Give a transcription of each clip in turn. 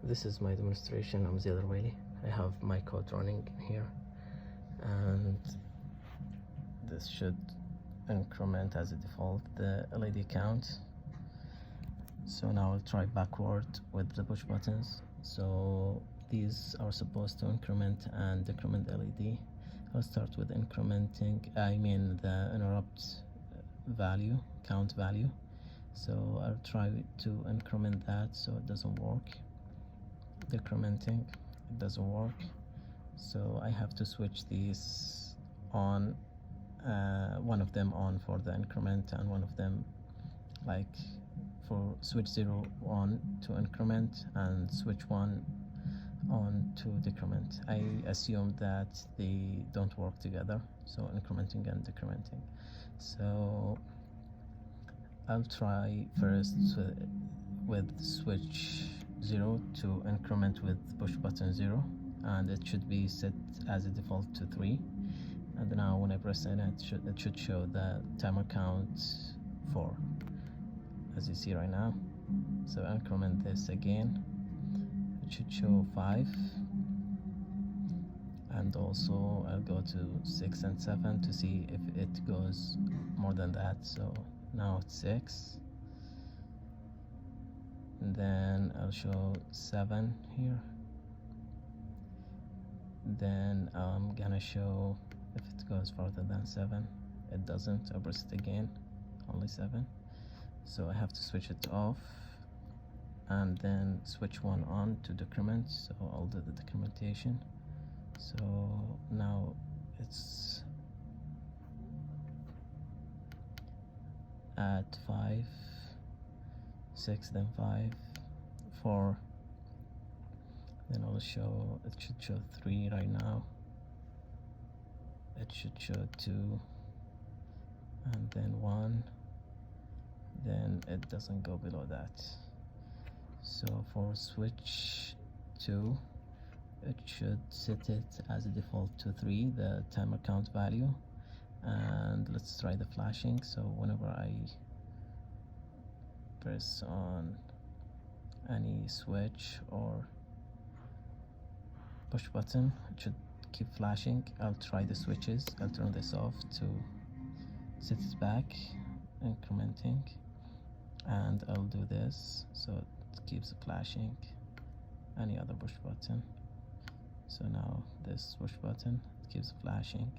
This is my demonstration. I'm ziyad. I have my code running here, and this should increment as a default the LED count. So now I'll try backward with the push buttons. So these are supposed to increment and decrement LED. I'll start with incrementing, I mean the interrupt value, count value. So I'll try to increment that, so it doesn't work. Decrementing, it doesn't work. So I have to switch these on, one of them on for the increment and one of them like for switch 0 on to increment and switch 1 on to decrement. I assume that they don't work together, so incrementing and decrementing. So I'll try first with switch 0 to increment with push button 0, and it should be set as a default to 3. And now when I press it, it should show the timer count 4, as you see right now. So increment this again, it should show 5, and also I'll go to 6 and 7 to see if it goes more than that. So now it's 6, and then I'll show 7 here. Then I'm gonna show if it goes farther than 7. It doesn't. I press it again, only 7. So I have to switch it off and then switch 1 on to decrement. So I'll do the decrementation. So now it's at 5, 6, then 5, 4, then I'll show, it should show 3 right now, it should show 2, and then 1, then it doesn't go below that. So for switch 2, it should set it as a default to 3, the timer count value. And let's try the flashing. So whenever I press on any switch or push button, it should keep flashing. I'll try the switches. I'll turn this off to set it back, incrementing, and I'll do this so it keeps flashing. Any other push button. So now this push button, it keeps flashing.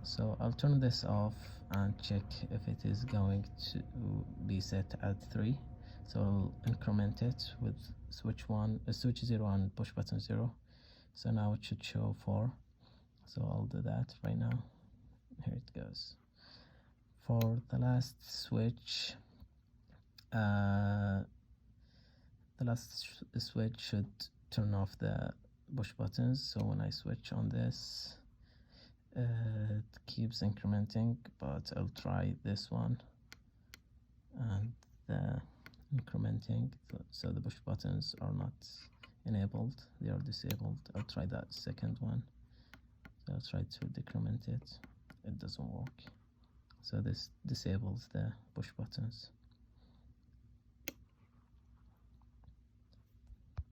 So I'll turn this off and check if it is going to be set at 3. So I'll increment it with switch 0 and push button 0. So now it should show 4. So I'll do that right now. Here it goes. For the last switch, the last switch should turn off the push buttons. So when I switch on this, it keeps incrementing, but I'll try this one and the incrementing, so the push buttons are not enabled, they are disabled. I'll try that second one. So I'll try to decrement it, it doesn't work. So this disables the push buttons.